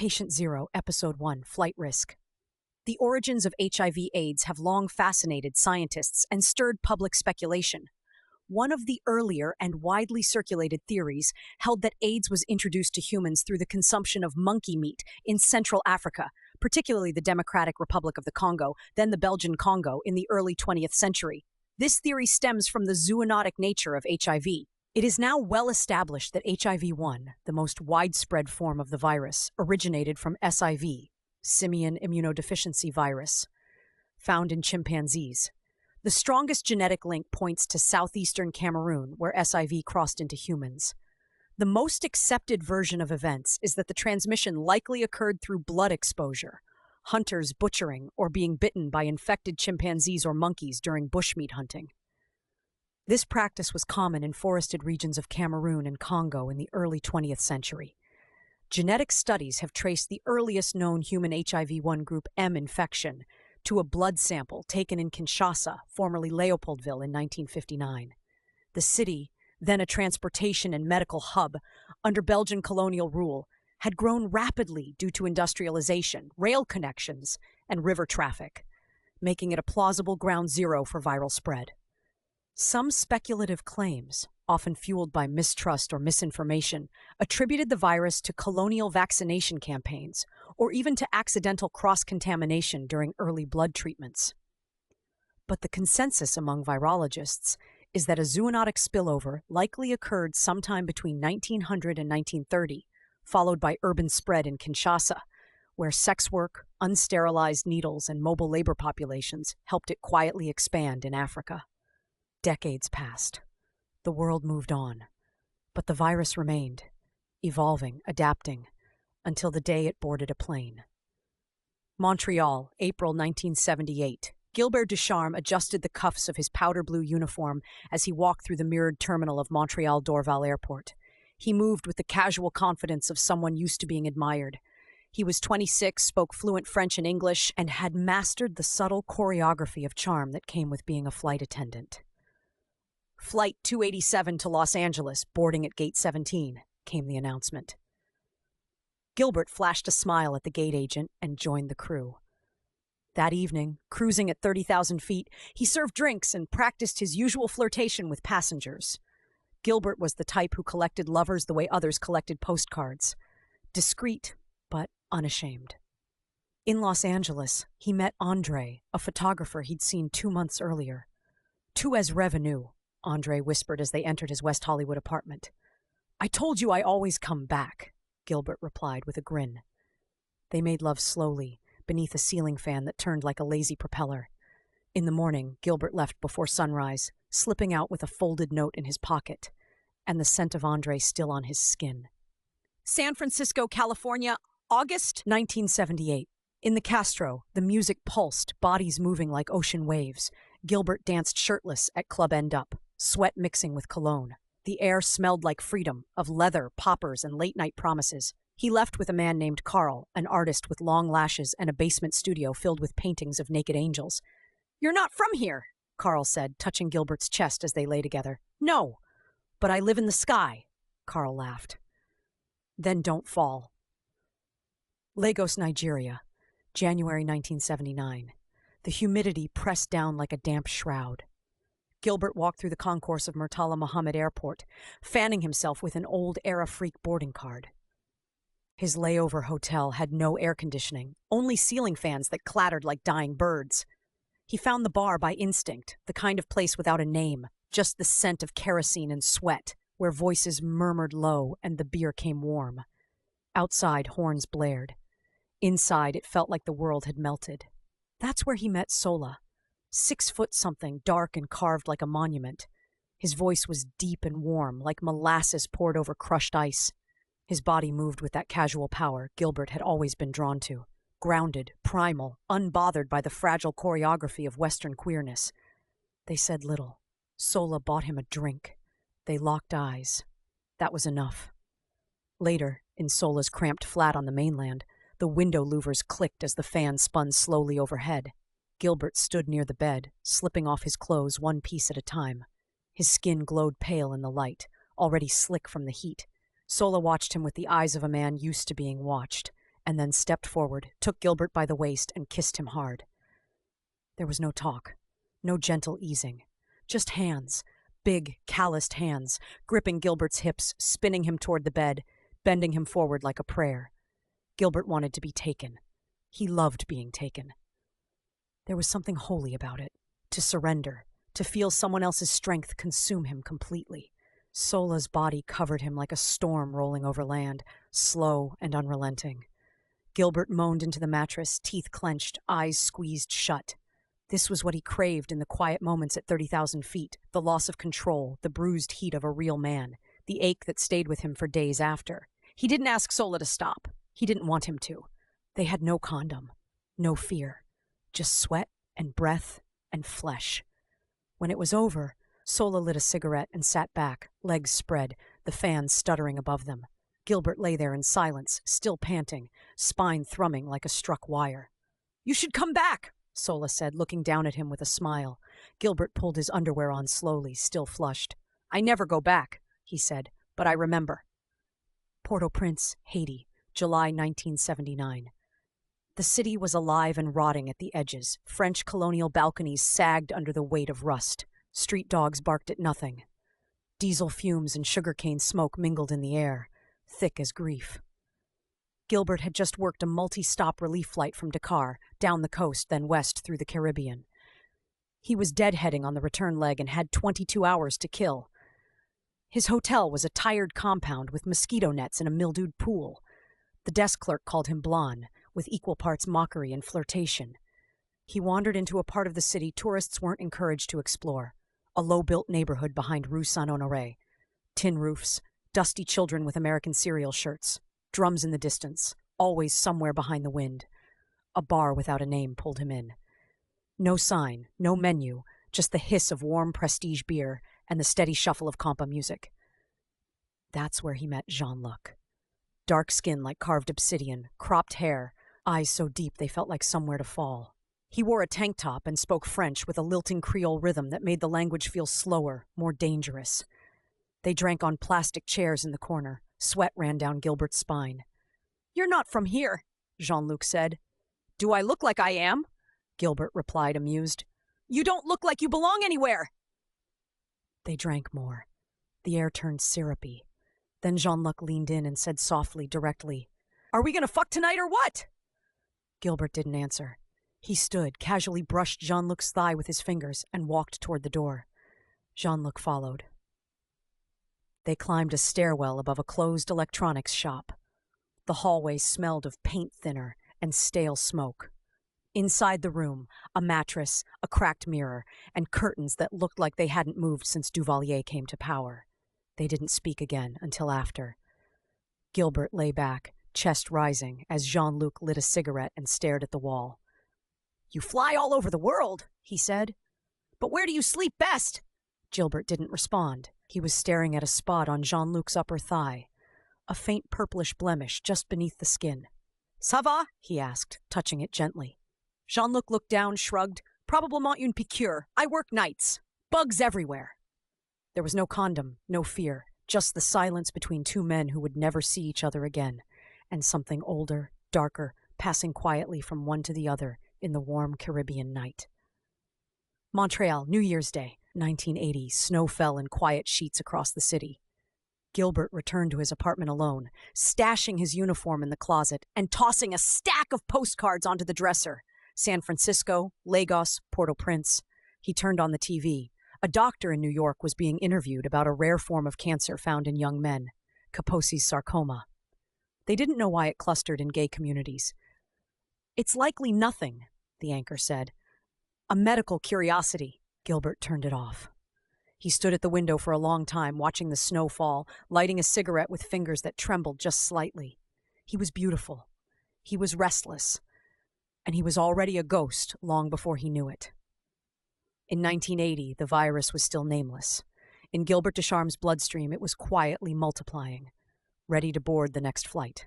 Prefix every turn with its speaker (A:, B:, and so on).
A: Patient Zero, Episode 1, Flight Risk. The origins of HIV/AIDS have long fascinated scientists and stirred public speculation. One of the earlier and widely circulated theories held that AIDS was introduced to humans through the consumption of monkey meat in Central Africa, particularly the Democratic Republic of the Congo, then the Belgian Congo, in the early 20th century. This theory stems from the zoonotic nature of HIV. It is now well established that HIV-1, the most widespread form of the virus, originated from SIV, simian immunodeficiency virus, found in chimpanzees. The strongest genetic link points to southeastern Cameroon, where SIV crossed into humans. The most accepted version of events is that the transmission likely occurred through blood exposure, hunters butchering or being bitten by infected chimpanzees or monkeys during bushmeat hunting. This practice was common in forested regions of Cameroon and Congo in the early 20th century. Genetic studies have traced the earliest known human HIV-1 group M infection to a blood sample taken in Kinshasa, formerly Leopoldville, in 1959. The city, then a transportation and medical hub under Belgian colonial rule, had grown rapidly due to industrialization, rail connections, and river traffic, making it a plausible ground zero for viral spread. Some speculative claims, often fueled by mistrust or misinformation, attributed the virus to colonial vaccination campaigns or even to accidental cross-contamination during early blood treatments. But the consensus among virologists is that a zoonotic spillover likely occurred sometime between 1900 and 1930, followed by urban spread in Kinshasa, where sex work, unsterilized needles, and mobile labor populations helped it quietly expand in Africa. Decades passed. The world moved on. But the virus remained, evolving, adapting, until the day it boarded a plane. Montreal, April 1978. Gilbert Ducharme adjusted the cuffs of his powder blue uniform as he walked through the mirrored terminal of Montreal Dorval Airport. He moved with the casual confidence of someone used to being admired. He was 26, spoke fluent French and English, and had mastered the subtle choreography of charm that came with being a flight attendant. Flight 287 to Los Angeles, boarding at Gate 17, came the announcement. Gilbert flashed a smile at the gate agent and joined the crew. That evening, cruising at 30,000 feet, he served drinks and practiced his usual flirtation with passengers. Gilbert was the type who collected lovers the way others collected postcards. Discreet, but unashamed. In Los Angeles, he met Andre, a photographer he'd seen 2 months earlier. "Tout as revenue," Andre whispered as they entered his West Hollywood apartment. "I told you I always come back," Gilbert replied with a grin. They made love slowly, beneath a ceiling fan that turned like a lazy propeller. In the morning, Gilbert left before sunrise, slipping out with a folded note in his pocket, and the scent of Andre still on his skin. San Francisco, California, August 1978. In the Castro, the music pulsed, bodies moving like ocean waves. Gilbert danced shirtless at Club End Up, sweat mixing with cologne. The air smelled like freedom, of leather, poppers, and late-night promises. He left with a man named Carl, an artist with long lashes and a basement studio filled with paintings of naked angels. "You're not from here," Carl said, touching Gilbert's chest as they lay together. "No, but I live in the sky," Carl laughed. "Then don't fall." Lagos, Nigeria, January 1979. The humidity pressed down like a damp shroud. Gilbert walked through the concourse of Murtala Muhammad Airport, fanning himself with an old Era Freak boarding card. His layover hotel had no air conditioning, only ceiling fans that clattered like dying birds. He found the bar by instinct, the kind of place without a name, just the scent of kerosene and sweat, where voices murmured low and the beer came warm. Outside, horns blared. Inside, it felt like the world had melted. That's where he met Sola. 6 foot something, dark and carved like a monument. His voice was deep and warm, like molasses poured over crushed ice. His body moved with that casual power Gilbert had always been drawn to. Grounded, primal, unbothered by the fragile choreography of Western queerness. They said little. Sola bought him a drink. They locked eyes. That was enough. Later, in Sola's cramped flat on the mainland, the window louvers clicked as the fan spun slowly overhead. Gilbert stood near the bed, slipping off his clothes one piece at a time. His skin glowed pale in the light, already slick from the heat. Sola watched him with the eyes of a man used to being watched, and then stepped forward, took Gilbert by the waist, and kissed him hard. There was no talk, no gentle easing, just hands, big, calloused hands, gripping Gilbert's hips, spinning him toward the bed, bending him forward like a prayer. Gilbert wanted to be taken. He loved being taken. There was something holy about it, to surrender, to feel someone else's strength consume him completely. Sola's body covered him like a storm rolling over land, slow and unrelenting. Gilbert moaned into the mattress, teeth clenched, eyes squeezed shut. This was what he craved in the quiet moments at 30,000 feet, the loss of control, the bruised heat of a real man, the ache that stayed with him for days after. He didn't ask Sola to stop. He didn't want him to. They had no condom, no fear, just sweat and breath and flesh. When it was over, Sola lit a cigarette and sat back, legs spread, the fan stuttering above them. Gilbert lay there in silence, still panting, spine thrumming like a struck wire. "You should come back," Sola said, looking down at him with a smile. Gilbert pulled his underwear on slowly, still flushed. "I never go back," he said, "but I remember." Port-au-Prince, Haiti, July 1979. The city was alive and rotting at the edges. French colonial balconies sagged under the weight of rust. Street dogs barked at nothing. Diesel fumes and sugarcane smoke mingled in the air, thick as grief. Gilbert had just worked a multi-stop relief flight from Dakar, down the coast, then west through the Caribbean. He was deadheading on the return leg and had 22 hours to kill. His hotel was a tired compound with mosquito nets and a mildewed pool. The desk clerk called him blonde, with equal parts mockery and flirtation. He wandered into a part of the city tourists weren't encouraged to explore, a low-built neighborhood behind Rue Saint-Honoré. Tin roofs, dusty children with American cereal shirts, drums in the distance, always somewhere behind the wind. A bar without a name pulled him in. No sign, no menu, just the hiss of warm prestige beer and the steady shuffle of compa music. That's where he met Jean-Luc. Dark skin like carved obsidian, cropped hair, eyes so deep they felt like somewhere to fall. He wore a tank top and spoke French with a lilting Creole rhythm that made the language feel slower, more dangerous. They drank on plastic chairs in the corner. Sweat ran down Gilbert's spine. "You're not from here," Jean-Luc said. "Do I look like I am?" Gilbert replied, amused. "You don't look like you belong anywhere." They drank more. The air turned syrupy. Then Jean-Luc leaned in and said softly, directly, "Are we gonna fuck tonight or what?" Gilbert didn't answer. He stood, casually brushed Jean-Luc's thigh with his fingers, and walked toward the door. Jean-Luc followed. They climbed a stairwell above a closed electronics shop. The hallway smelled of paint thinner and stale smoke. Inside the room, a mattress, a cracked mirror, and curtains that looked like they hadn't moved since Duvalier came to power. They didn't speak again until after. Gilbert lay back, chest rising, as Jean-Luc lit a cigarette and stared at the wall. "You fly all over the world," he said. "But where do you sleep best?" Gilbert didn't respond. He was staring at a spot on Jean-Luc's upper thigh, a faint purplish blemish just beneath the skin. "Ça va?" he asked, touching it gently. Jean-Luc looked down, shrugged. "Probablement une piqûre. I work nights. Bugs everywhere." There was no condom, no fear, just the silence between two men who would never see each other again, and something older, darker, passing quietly from one to the other in the warm Caribbean night. Montreal, New Year's Day, 1980. Snow fell in quiet sheets across the city. Gilbert returned to his apartment alone, stashing his uniform in the closet and tossing a stack of postcards onto the dresser. San Francisco, Lagos, Port-au-Prince. He turned on the TV. A doctor in New York was being interviewed about a rare form of cancer found in young men, Kaposi's sarcoma. They didn't know why it clustered in gay communities. "It's likely nothing," the anchor said. "A medical curiosity." Gilbert turned it off. He stood at the window for a long time, watching the snow fall, lighting a cigarette with fingers that trembled just slightly. He was beautiful. He was restless. And he was already a ghost long before he knew it. In 1980, the virus was still nameless. In Gilbert Deschamps' bloodstream, it was quietly multiplying, ready to board the next flight.